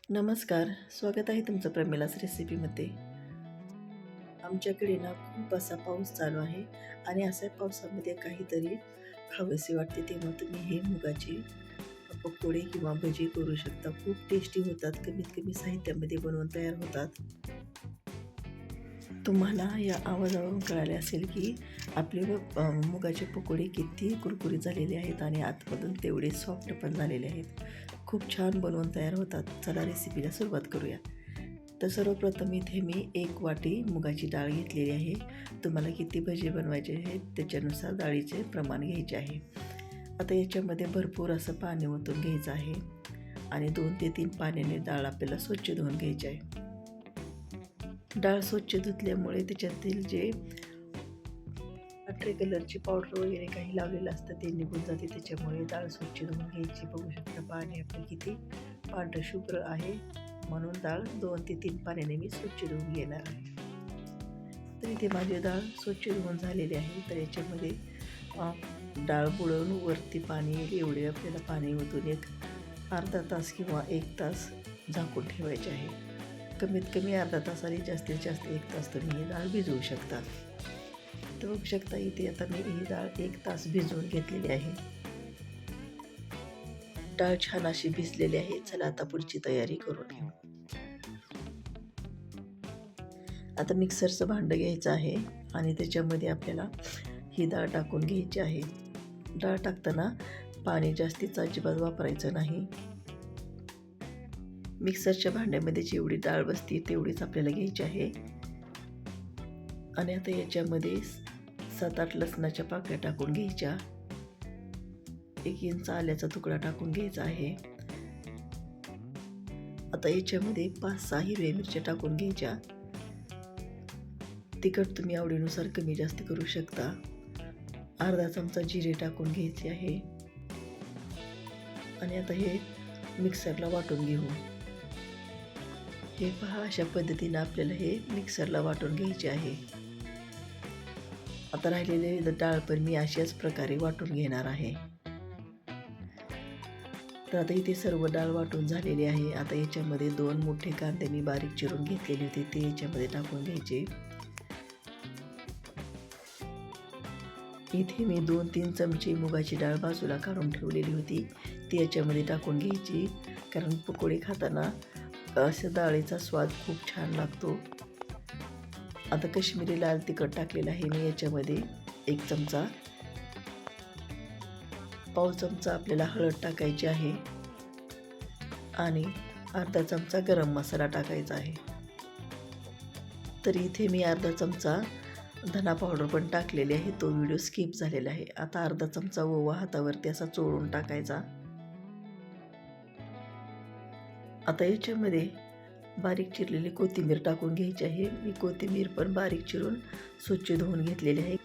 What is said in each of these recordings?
नमस्कार, स्वागत आहे तुमचं प्रमिलास रेसिपीमध्ये. आमच्याकडे ना खूप असा पाऊस चालू आहे आणि अशा पावसामध्ये काहीतरी खावेसे वाटते तेव्हा तुम्ही हे मुगाचे पकोडे किंवा भजी करू शकता. खूप टेस्टी होतात, कमीत कमी साहित्यामध्ये बनवून तयार होतात. तुम्हाला या आवाजावरून कळाले असेल की आपले मुगाचे पकोडे किती कुरकुरीत झालेले आहेत आणि आतमधून तेवढे सॉफ्ट पण झालेले आहेत. खूप छान बनवून तयार होतात. चला रेसिपीला सुरुवात करूया. तर सर्वप्रथम इथे मी 1 वाटी मुगाची डाळ घेतलेली आहे. तुम्हाला किती भजी बनवायचे आहेत त्याच्यानुसार डाळीचे प्रमाण घ्यायचे आहे. आता याच्यामध्ये भरपूर असं पाणी ओतून घ्यायचं आहे आणि 2 ते 3 पाण्याने डाळ आपल्याला स्वच्छ धुवून घ्यायची आहे. डाळ स्वच्छ धुतल्यामुळे त्याच्यातील जे पांढरे कलरची पावडर वगैरे काही लावलेलं असतं ते निघून जाते. त्याच्यामुळे डाळ स्वच्छ धुवून घ्यायची. बघू शकता पाणी आपलं किती पांढरं शुभ्र आहे, म्हणून डाळ 2 ते 3 पाण्याने मी स्वच्छ धुवून घेणार आहे. तर इथे माझी डाळ स्वच्छ धुवून झालेली आहे. तर याच्यामध्ये डाळ बुडवून वरती पाणी येईल एवढे आपल्याला पाणी ओतून एक अर्धा तास किंवा 1 तास झाकून ठेवायचे आहे. कमीत कमी अर्धा तास आणि जास्तीत जास्त 1 तास तुम्ही ही डाळ भिजवू शकता. तर बघू शकता इथे आता मी ही डाळ 1 तास भिजवून घेतलेली आहे. डाळ छान अशी भिजलेली आहे. चला आता पुढची तयारी करून घेऊ. आता मिक्सरचं भांडं घ्यायचं आहे आणि त्याच्यामध्ये आपल्याला ही डाळ टाकून घ्यायची आहे. डाळ टाकताना पाणी जास्तीचं अजिबात वापरायचं नाही. मिक्सरच्या भांड्यामध्ये जेवढी डाळ बसते तेवढीच आपल्याला घ्यायची आहे. आणि आता याच्यामध्ये 7-8 लसणाच्या पाकळ्या टाकून घ्यायच्या. 1 इंच आल्याचा तुकडा टाकून घ्यायचा आहे. आता याच्यामध्ये 5-6 हिरव्या मिरच्या टाकून घ्यायच्या. तिखट तुम्ही आवडीनुसार कमी जास्त करू शकता. अर्धा चमचा जिरे टाकून घ्यायचे आहे आणि आता हे मिक्सरला वाटून घेऊ. हे पहा, अशा पद्धतीने आपल्याला हे मिक्सरला वाटून घ्यायचे आहे. आता राहिलेले डाळ पण मी अशाच प्रकारे वाटून घेणार आहे. तर आता इथे सर्व डाळ वाटून झालेली आहे. आता याच्यामध्ये 2 मोठे कांदे मी बारीक चिरून घेतलेले होते ते याच्यामध्ये टाकून घ्यायचे. इथे मी 2-3 चमचे मुगाची डाळ बाजूला काढून ठेवलेली होती ती याच्यामध्ये टाकून घ्यायची, कारण पकोडे खाताना अशा डाळीचा स्वाद खूप छान लागतो. आता काश्मीरी लाल तिखट टाकलेलं आहे मी याच्यामध्ये 1 चमचा. पाव चमचा आपल्याला हळद टाकायची आहे आणि अर्धा चमचा गरम मसाला टाकायचा आहे. तर इथे मी अर्धा चमचा धना पावडर पण टाकलेली आहे, तो व्हिडिओ स्किप झालेला आहे. आता अर्धा चमचा ओवा हातावरती असा चोळून टाकायचा. आता याच्यामध्ये बारीक चिरलेली कोथिंबीर टाकून घ्यायची आहे. मी कोथिंबीर पण बारीक चिरून स्वच्छ धुवून घेतलेली आहे.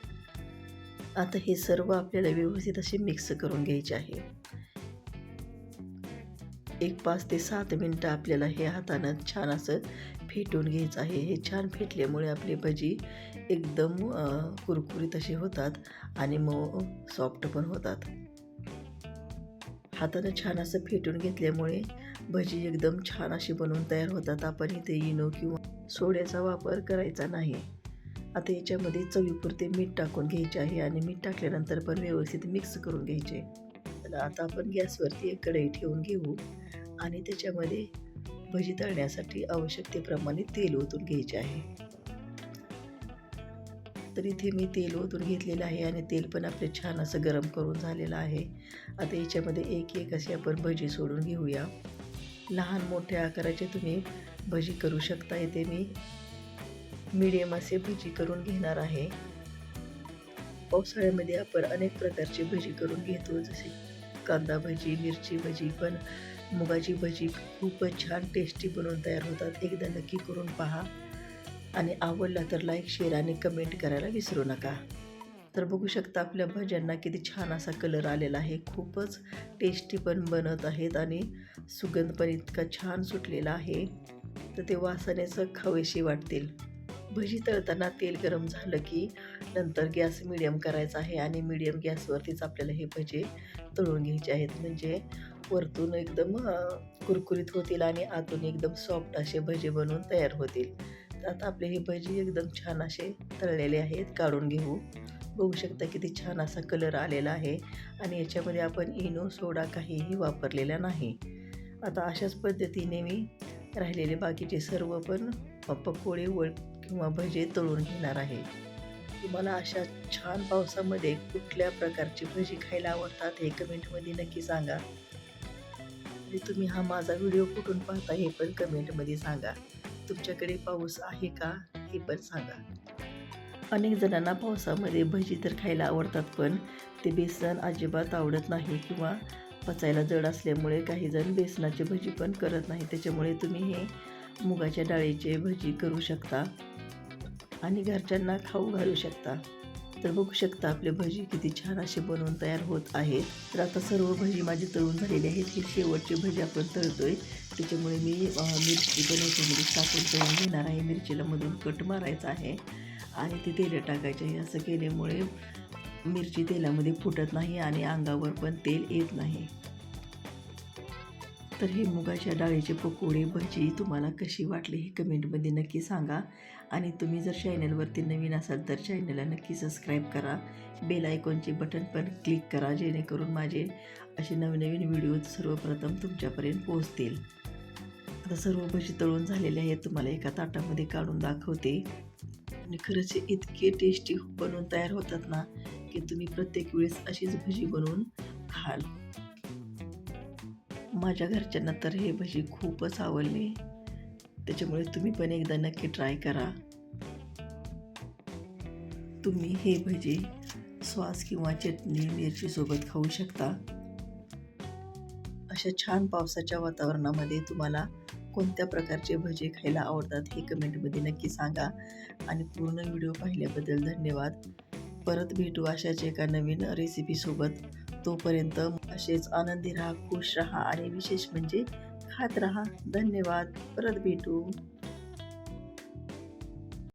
आता हे सर्व आपल्याला व्यवस्थित असे मिक्स करून घ्यायचे आहे. 5 ते 7 मिनटं आपल्याला हे हातानं छान असं फेटून घ्यायचं आहे. हे छान फेटल्यामुळे आपली भजी एकदम कुरकुरीत अशी होतात आणि मऊ सॉफ्ट पण होतात. हातानं छान असं फेटून घेतल्यामुळे भजी एकदम छान अशी बनवून तयार होतात. आपण इथे इनो किंवा सोड्याचा वापर करायचा नाही. आता याच्यामध्ये चवीपुरते मीठ टाकून घ्यायचे आहे आणि मीठ टाकल्यानंतर पण व्यवस्थित मिक्स करून घ्यायचे. तर आता आपण गॅसवरती एक कढई ठेवून घेऊ आणि त्याच्यामध्ये भजी तळण्यासाठी आवश्यकतेप्रमाणे तेल ओतून घ्यायचे आहे. तर इथे मी तेल ओतून घेतलेलं आहे आणि तेल पण आपले छान असं गरम करून झालेलं आहे. आता याच्यामध्ये एक अशी आपण भजी सोडून घेऊया. लहान मोठ्या आकाराचे तुम्ही भजी करू शकता. इथे मी मीडियम असे भजी करून घेणार आहे. पावसाळ्यामध्ये आपण अनेक प्रकारची भजी करून घेतो, जसे कांदा भजी, मिरची भजी, पण मुगाची भजी खूपच छान टेस्टी बनवून तयार होतात. एकदा नक्की करून पहा आणि आवडला तर लाईक, शेअर आणि कमेंट करायला विसरू नका. तर बघू शकता आपल्या भज्यांना किती छान असा कलर आलेला आहे. खूपच टेस्टी पण बनत आहेत आणि सुगंध पण इतका छान सुटलेला आहे, तर ते वासानेच खावेशी वाटतील. भजी तळताना तेल गरम झालं की नंतर गॅस मिडियम करायचा आहे आणि मिडियम गॅसवरतीच आपल्याला हे भजे तळून घ्यायचे आहेत, म्हणजे वरतून एकदम कुरकुरीत होतील आणि आतून एकदम सॉफ्ट असे भजी बनवून तयार होतील. तर आता आपले हे भजी एकदम छान असे तळलेले आहेत, काढून घेऊ. बघू शकता किती छान असा कलर आलेला आहे आणि याच्यामध्ये आपण इनो, सोडा काहीही वापरलेला नाही. आता अशाच पद्धतीने मी राहिलेले बाकीचे सर्व पण पकोडे किंवा भजे तळून घेणार आहे. तुम्हाला अशा छान पावसामध्ये कुठल्या प्रकारची भजी खायला आवडतात हे कमेंटमध्ये नक्की सांगा. आणि तुम्ही हा माझा व्हिडिओ कुठून पाहता हे पण कमेंटमध्ये सांगा. तुमच्याकडे पाऊस आहे का हे पण सांगा. अनेक जणांना पावसामध्ये भजी तर खायला आवडतात, पण ते बेसन अजिबात आवडत नाही किंवा पचायला जड असल्यामुळे काही जण बेसनाची भजी पण करत नाही. त्याच्यामुळे तुम्ही हे मुगाच्या डाळीचे भजी करू शकता आणि घरच्यांना खाऊ घालू शकता. तर बघू शकता आपले भजी किती छान असे बनवून तयार होत आहेत. तर आता सर्व भजी माझी तळून झालेली आहेत. ही शेवटची भजी आपण तळतोय, त्याच्यामुळे मी मिरची पण याच्यामध्ये टाकून तळून घेणार आहे. मिरचीला मधून कट मारायचा आहे आणि ती तेल टाकायचे आहे. असं केल्यामुळे मिरची तेलामध्ये फुटत नाही आणि अंगावर पण तेल येत नाही. तर हे मुगाच्या डाळीचे पकोडे भजी तुम्हाला कशी वाटली हे कमेंटमध्ये नक्की सांगा. आणि तुम्ही जर चॅनलवरती नवीन असाल तर चॅनलला नक्की सबस्क्राईब करा. बेल आयकॉनचे बटन पण क्लिक करा, जेणेकरून माझे असे नवनवीन व्हिडिओ सर्वप्रथम तुमच्यापर्यंत पोहोचतील. आता सर्व भजी तळून झालेले आहेत. तुम्हाला एका ताटामध्ये काढून दाखवते. आणि खरंच इतके टेस्टी बनवून तयार होतात ना, की तुम्ही प्रत्येक वेळेस अशीच भजी बनवून खाल. माझ्या घरच्यांना तर हे भजी खूपच आवडले, त्याच्यामुळे तुम्ही पण एकदा नक्की ट्राय करा. तुम्ही हे भजी सॉस किंवा चटणी मिरचीसोबत खाऊ शकता. अशा छान पावसाच्या वातावरणामध्ये तुम्हाला कोणत्या प्रकारचे भजी खायला आवडतात हे कमेंटमध्ये नक्की सांगा. आणि पूर्ण व्हिडिओ पाहिल्याबद्दल धन्यवाद. परत भेटू अशाच एका नवीन रेसिपीसोबत. तोपर्यंत असेच आनंदी राहा, खुश राहा आणि विशेष म्हणजे खात राहा. धन्यवाद. परत भेटू.